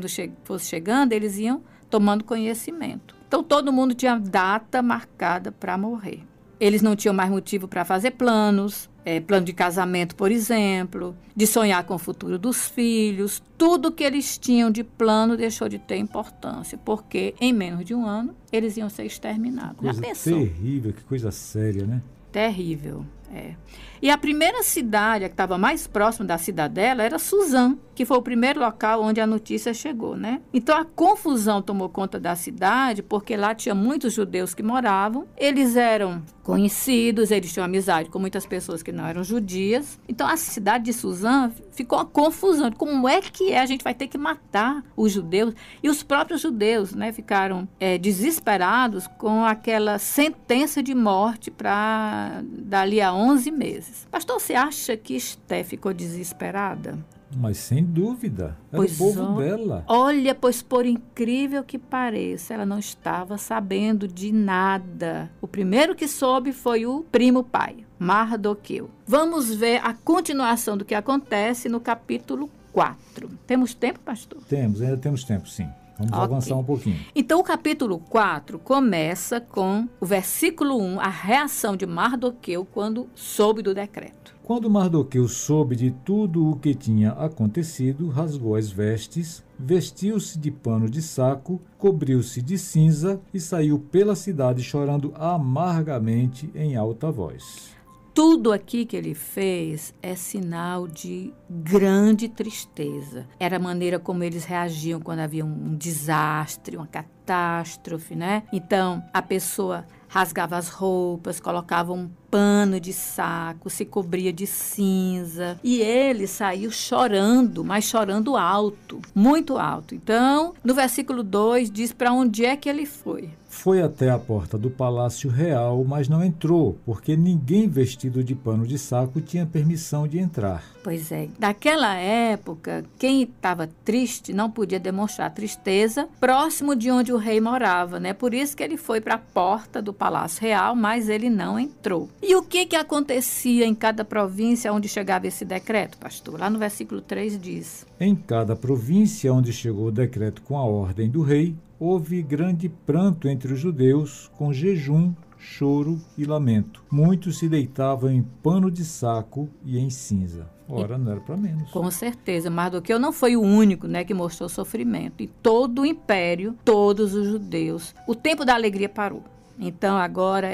chegando, eles iam tomando conhecimento. Então, todo mundo tinha data marcada para morrer. Eles não tinham mais motivo para fazer planos, plano de casamento, por exemplo, de sonhar com o futuro dos filhos. Tudo que eles tinham de plano deixou de ter importância, porque em menos de um ano eles iam ser exterminados. Coisa terrível, que coisa séria, né? Terrível, é. E a primeira cidade, a que estava mais próxima da cidadela, era Suzã, que foi o primeiro local onde a notícia chegou, né? Então, a confusão tomou conta da cidade, porque lá tinha muitos judeus que moravam. Eles eram conhecidos, eles tinham amizade com muitas pessoas que não eram judias. Então, a cidade de Suzã ficou uma confusão. Como é que a gente vai ter que matar os judeus? E os próprios judeus, né, ficaram desesperados com aquela sentença de morte para dali a 11 meses. Pastor, você acha que Esté ficou desesperada? Mas sem dúvida, era o povo dela. Olha, pois por incrível que pareça, ela não estava sabendo de nada. O primeiro que soube foi o primo pai, Mardoqueu. Vamos ver a continuação do que acontece no capítulo 4. Temos tempo, pastor? Ainda temos tempo, sim. Vamos avançar um pouquinho. Então, o capítulo 4 começa com o versículo 1, a reação de Mardoqueu quando soube do decreto. Quando Mardoqueu soube de tudo o que tinha acontecido, rasgou as vestes, vestiu-se de pano de saco, cobriu-se de cinza e saiu pela cidade chorando amargamente em alta voz. Tudo aqui que ele fez é sinal de grande tristeza. Era a maneira como eles reagiam quando havia um desastre, uma catástrofe, né? Então, a pessoa rasgava as roupas, colocava um pano de saco, se cobria de cinza. E ele saiu chorando, mas chorando alto, muito alto. Então, no versículo 2, diz para onde é que ele foi. Foi até a porta do palácio real, mas não entrou, porque ninguém vestido de pano de saco tinha permissão de entrar. Pois é, naquela época, quem estava triste não podia demonstrar tristeza próximo de onde o rei morava, né? Por isso que ele foi para a porta do palácio real, mas ele não entrou. E o que acontecia em cada província onde chegava esse decreto, pastor? Lá no versículo 3 diz: Em cada província onde chegou o decreto com a ordem do rei, houve grande pranto entre os judeus, com jejum, choro e lamento. Muitos se deitavam em pano de saco e em cinza. Ora, não era para menos. Com certeza, Mardoqueu não foi o único, né, que mostrou sofrimento. E todo o império, todos os judeus, o tempo da alegria parou. Então, agora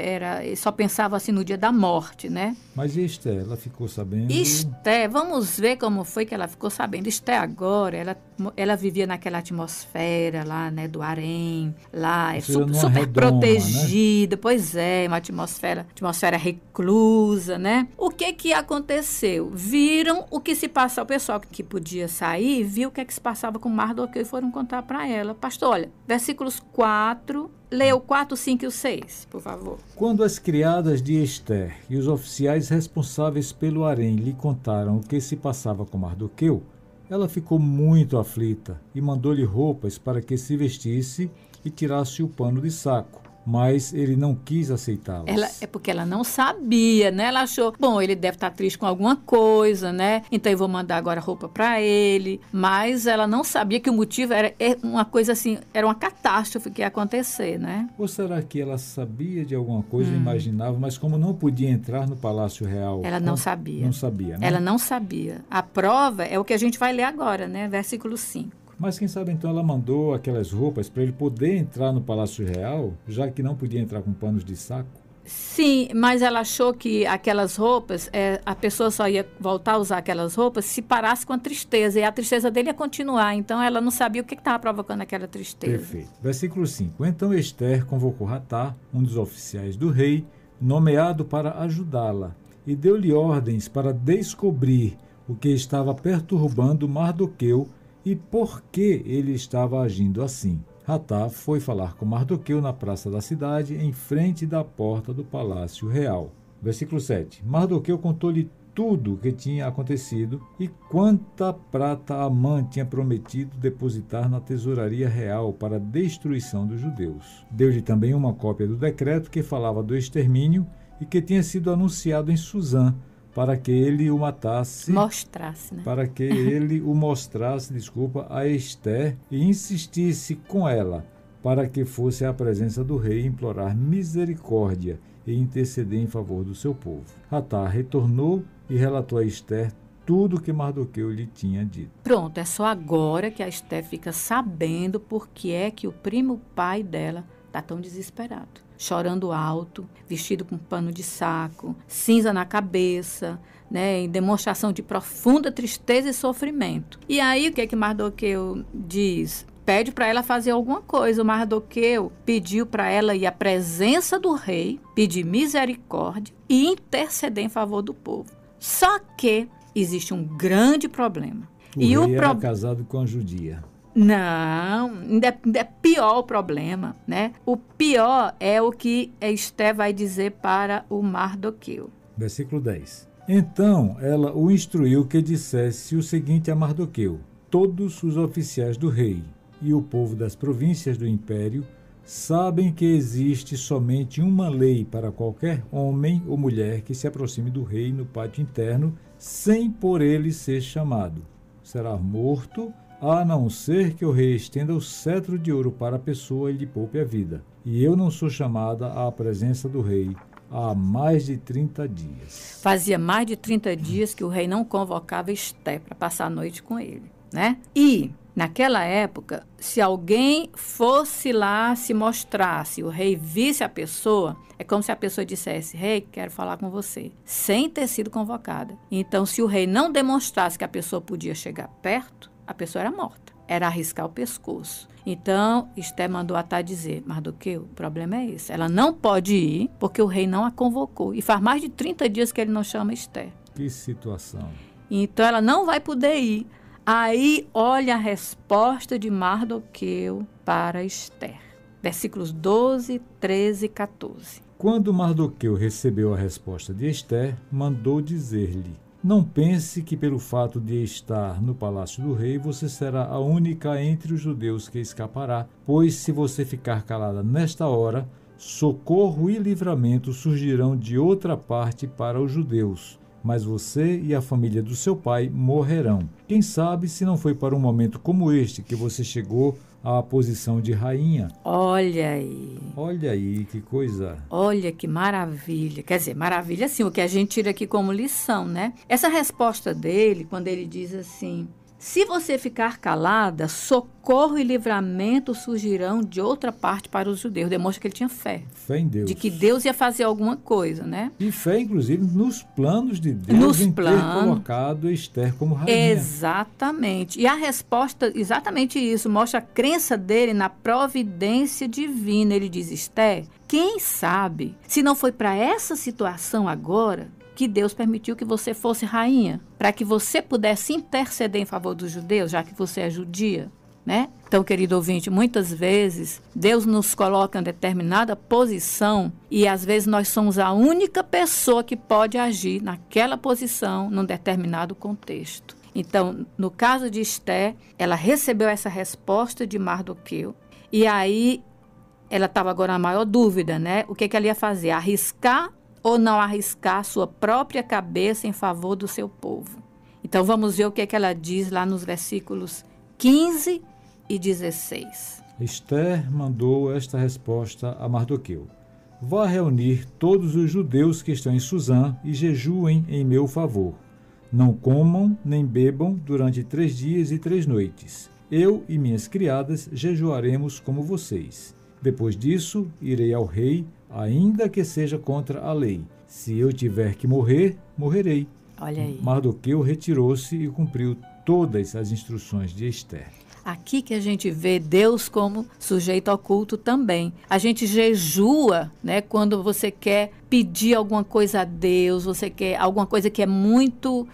só pensava assim no dia da morte, né? Mas e Esther, ela ficou sabendo? Esther, vamos ver como foi que ela ficou sabendo. Esther agora, ela vivia naquela atmosfera lá, né, do harém, lá, super redoma, protegida, né? Pois é, uma atmosfera reclusa, né? O que aconteceu? Viram o que se passava, o pessoal que podia sair, viu o que se passava com Mardoqueu e foram contar para ela. Pastor, olha, versículos 4... Leia o 4, 5 e o 6, por favor. Quando as criadas de Esther e os oficiais responsáveis pelo harém lhe contaram o que se passava com Mardoqueu, ela ficou muito aflita e mandou-lhe roupas para que se vestisse e tirasse o pano de saco. Mas ele não quis aceitá-las. É porque ela não sabia, né? Ela achou, bom, ele deve estar triste com alguma coisa, né? Então eu vou mandar agora roupa para ele. Mas ela não sabia que o motivo era uma coisa assim, era uma catástrofe que ia acontecer, né? Ou será que ela sabia de alguma coisa, imaginava, mas como não podia entrar no Palácio Real... Ela não sabia. Não sabia, né? Ela não sabia. A prova é o que a gente vai ler agora, né? Versículo 5. Mas quem sabe então ela mandou aquelas roupas para ele poder entrar no Palácio Real, já que não podia entrar com panos de saco? Sim, mas ela achou que aquelas roupas, a pessoa só ia voltar a usar aquelas roupas se parasse com a tristeza, e a tristeza dele ia continuar. Então ela não sabia o que estava provocando aquela tristeza. Perfeito. Versículo 5. Então Esther convocou Hatá, um dos oficiais do rei, nomeado para ajudá-la, e deu-lhe ordens para descobrir o que estava perturbando Mardoqueu e por que ele estava agindo assim. Hatá foi falar com Mardoqueu na praça da cidade, em frente da porta do palácio real. Versículo 7. Mardoqueu contou-lhe tudo o que tinha acontecido e quanta prata Amã tinha prometido depositar na tesouraria real para a destruição dos judeus. Deu-lhe também uma cópia do decreto que falava do extermínio e que tinha sido anunciado em Suzã, para que ele o matasse... Mostrasse, né? Para que ele o mostrasse, a Esther e insistisse com ela, para que fosse à presença do rei implorar misericórdia e interceder em favor do seu povo. Hatá retornou e relatou a Esther tudo o que Mardoqueu lhe tinha dito. Pronto, é só agora que a Esther fica sabendo por que é que o primo pai dela está tão desesperado. Chorando alto, vestido com pano de saco, cinza na cabeça, né, em demonstração de profunda tristeza e sofrimento. E aí o que Mardoqueu diz? Pede para ela fazer alguma coisa. O Mardoqueu pediu para ela ir à presença do rei, pedir misericórdia e interceder em favor do povo. Só que existe um grande problema. O rei era casado com a judia. Não, ainda é pior o problema, né? O pior é o que Esther vai dizer para o Mardoqueu. Versículo 10. Então ela o instruiu que dissesse o seguinte a Mardoqueu: todos os oficiais do rei e o povo das províncias do império sabem que existe somente uma lei para qualquer homem ou mulher que se aproxime do rei no pátio interno sem por ele ser chamado. Será morto, a não ser que o rei estenda o cetro de ouro para a pessoa e lhe poupe a vida. E eu não sou chamada à presença do rei há mais de 30 dias. Fazia mais de 30 dias que o rei não convocava Esther para passar a noite com ele, né? E Naquela época, se alguém fosse lá se mostrasse, o rei visse a pessoa, é como se a pessoa dissesse, rei, quero falar com você, sem ter sido convocada. Então, se o rei não demonstrasse que a pessoa podia chegar perto, a pessoa era morta. Era arriscar o pescoço. Então, Esther mandou Atá dizer, Mardoqueu, o problema é esse. Ela não pode ir porque o rei não a convocou. E faz mais de 30 dias que ele não chama Esther. Que situação. Então, ela não vai poder ir. Aí, olha a resposta de Mardoqueu para Esther. Versículos 12, 13 e 14. Quando Mardoqueu recebeu a resposta de Esther, mandou dizer-lhe, não pense que pelo fato de estar no palácio do rei, você será a única entre os judeus que escapará, pois se você ficar calada nesta hora, socorro e livramento surgirão de outra parte para os judeus, mas você e a família do seu pai morrerão. Quem sabe se não foi para um momento como este que você chegou à posição de rainha. Olha aí. Olha aí, que coisa. Olha que maravilha. Quer dizer, maravilha assim, o que a gente tira aqui como lição, né? Essa resposta dele, quando ele diz assim, se você ficar calada, socorro e livramento surgirão de outra parte para os judeus. Demonstra que ele tinha fé. Fé em Deus. De que Deus ia fazer alguma coisa, né? E fé, inclusive, nos planos de Deus ter colocado Esther como rainha. Exatamente. E a resposta, exatamente isso, mostra a crença dele na providência divina. Ele diz, Esther, quem sabe, se não foi para essa situação agora, que Deus permitiu que você fosse rainha, para que você pudesse interceder em favor dos judeus, já que você é judia, né? Então, querido ouvinte, muitas vezes Deus nos coloca em determinada posição e às vezes nós somos a única pessoa que pode agir naquela posição, num determinado contexto. Então, no caso de Esther, ela recebeu essa resposta de Mardoqueu e aí ela estava agora na maior dúvida, né? O que ela ia fazer? Arriscar ou não arriscar sua própria cabeça em favor do seu povo. Então, vamos ver o que ela diz lá nos versículos 15 e 16. Esther mandou esta resposta a Mardoqueu. Vá reunir todos os judeus que estão em Suzã e jejuem em meu favor. Não comam nem bebam durante 3 dias e 3 noites. Eu e minhas criadas jejuaremos como vocês. Depois disso, irei ao rei, ainda que seja contra a lei. Se eu tiver que morrer, morrerei. Olha aí. Mardoqueu retirou-se e cumpriu todas as instruções de Esther. Aqui que a gente vê Deus como sujeito oculto também. A gente jejua, né, quando você quer pedir alguma coisa a Deus, você quer alguma coisa que é muito,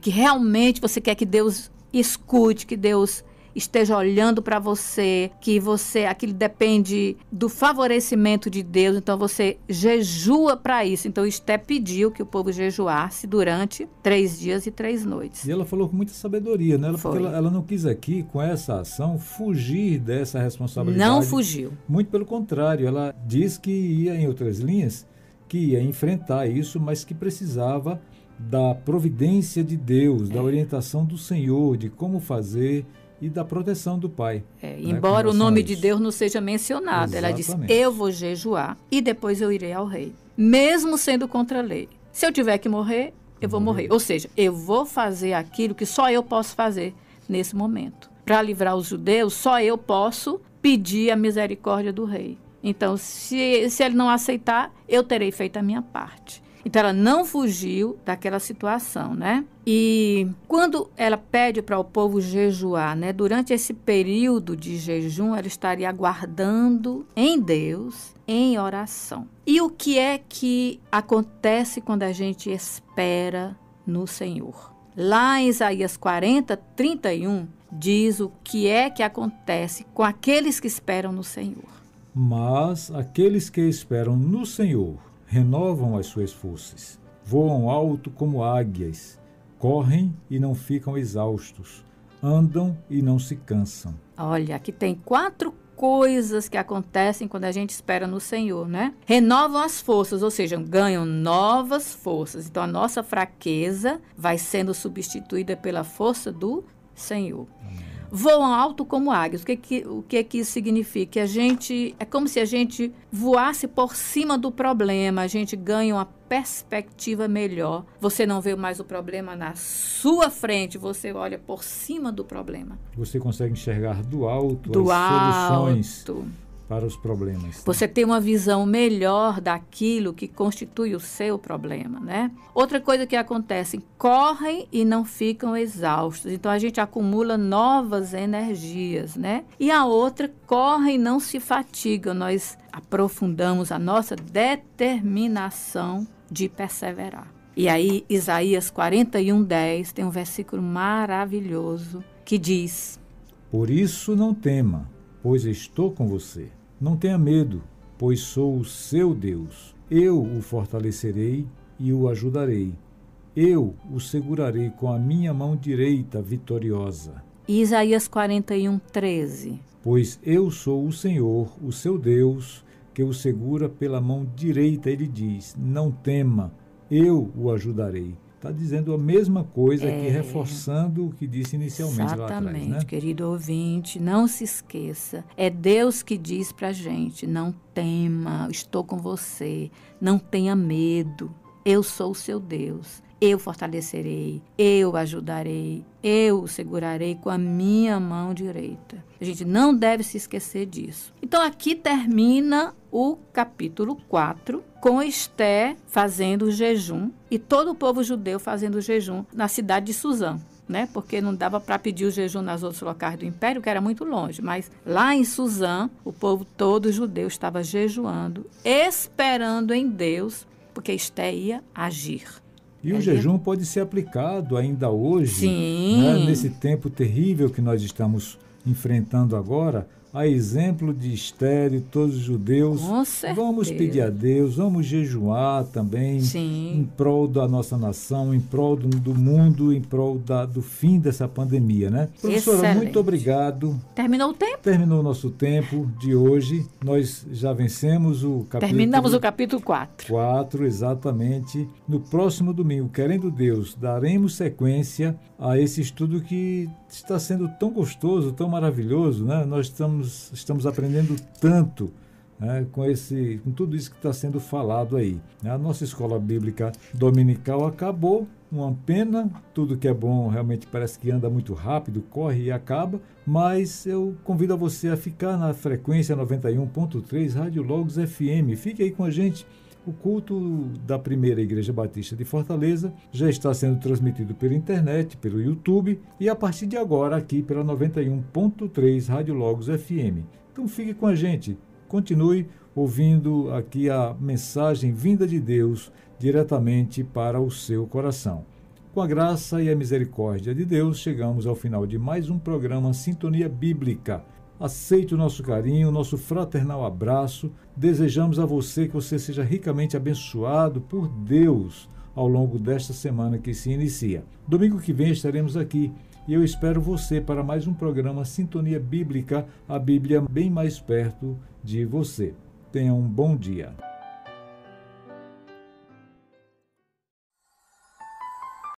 que realmente você quer que Deus escute, que Deus esteja olhando para você, que aquilo depende do favorecimento de Deus, então você jejua para isso. Então Esther pediu que o povo jejuasse durante 3 dias e 3 noites. E ela falou com muita sabedoria, né? Porque ela não quis aqui, com essa ação, fugir dessa responsabilidade. Não fugiu. Muito pelo contrário, ela diz que ia, em outras linhas, que ia enfrentar isso, mas que precisava da providência de Deus, da orientação do Senhor, de como fazer e da proteção do pai. Embora o nome de Deus não seja mencionado. Exatamente. Ela disse, eu vou jejuar e depois eu irei ao rei. Mesmo sendo contra a lei. Se eu tiver que morrer, eu vou morrer. Ou seja, eu vou fazer aquilo que só eu posso fazer nesse momento. Para livrar os judeus, só eu posso pedir a misericórdia do rei. Então, se ele não aceitar, eu terei feito a minha parte. Então, ela não fugiu daquela situação, né? E quando ela pede para o povo jejuar, né? Durante esse período de jejum, ela estaria aguardando em Deus, em oração. E o que é que acontece quando a gente espera no Senhor? Lá em Isaías 40, 31, diz o que é que acontece com aqueles que esperam no Senhor. Mas aqueles que esperam no Senhor renovam as suas forças, voam alto como águias, correm e não ficam exaustos, andam e não se cansam. Olha, aqui tem 4 coisas que acontecem quando a gente espera no Senhor, né? Renovam as forças, ou seja, ganham novas forças. Então, a nossa fraqueza vai sendo substituída pela força do Senhor. voam alto como águias. O que isso significa? Que a gente, é como se a gente voasse por cima do problema, a gente ganha uma perspectiva melhor. Você não vê mais o problema na sua frente, você olha por cima do problema. Você consegue enxergar do alto as soluções para os problemas. Você tem uma visão melhor daquilo que constitui o seu problema, né? Outra coisa que acontece, correm e não ficam exaustos. Então, a gente acumula novas energias, né? E a outra, correm e não se fatigam. Nós aprofundamos a nossa determinação de perseverar. E aí, Isaías 41:10, tem um versículo maravilhoso que diz: Por isso não tema, pois estou com você. Não tenha medo, pois sou o seu Deus. Eu o fortalecerei e o ajudarei. Eu o segurarei com a minha mão direita vitoriosa. E Isaías 41:13. Pois eu sou o Senhor, o seu Deus, que o segura pela mão direita. Ele diz, não tema, eu o ajudarei. Está dizendo a mesma coisa aqui, reforçando o que disse inicialmente lá atrás. Exatamente, né? querido ouvinte, não se esqueça. É Deus que diz para a gente, não tema, estou com você, não tenha medo, eu sou o seu Deus. Eu fortalecerei, eu ajudarei, eu o segurarei com a minha mão direita. A gente não deve se esquecer disso. Então, aqui termina o capítulo 4, com Esté fazendo o jejum e todo o povo judeu fazendo o jejum na cidade de Suzã, né? Porque não dava para pedir o jejum nos outros locais do império, que era muito longe. Mas lá em Suzã, o povo todo judeu estava jejuando, esperando em Deus, porque Esté ia agir. E o jejum pode ser aplicado ainda hoje, né, nesse tempo terrível que nós estamos enfrentando agora, a exemplo de Esther e todos os judeus. Com certeza. Vamos pedir a Deus, vamos jejuar também em prol da nossa nação, em prol do mundo, em prol do fim dessa pandemia, né? Professora, Excelente. muito obrigado. Terminou o tempo? Terminou o nosso tempo de hoje. Nós já vencemos o capítulo... Terminamos o capítulo 4. 4, exatamente. No próximo domingo, querendo Deus, daremos sequência a esse estudo que está sendo tão gostoso, tão maravilhoso, né? Nós estamos aprendendo tanto, né, com tudo isso que está sendo falado aí. A nossa escola bíblica dominical acabou, uma pena, tudo que é bom realmente parece que anda muito rápido, corre e acaba, mas eu convido a você a ficar na frequência 91.3 Rádio Logos FM. Fique aí com a gente. O culto da Primeira Igreja Batista de Fortaleza já está sendo transmitido pela internet, pelo YouTube e a partir de agora aqui pela 91.3 Rádio Logos FM. Então fique com a gente, continue ouvindo aqui a mensagem vinda de Deus diretamente para o seu coração. Com a graça e a misericórdia de Deus, chegamos ao final de mais um programa Sintonia Bíblica. Aceite o nosso carinho, o nosso fraternal abraço. Desejamos a você que você seja ricamente abençoado por Deus ao longo desta semana que se inicia. Domingo que vem estaremos aqui e eu espero você para mais um programa Sintonia Bíblica, a Bíblia bem mais perto de você. Tenha um bom dia.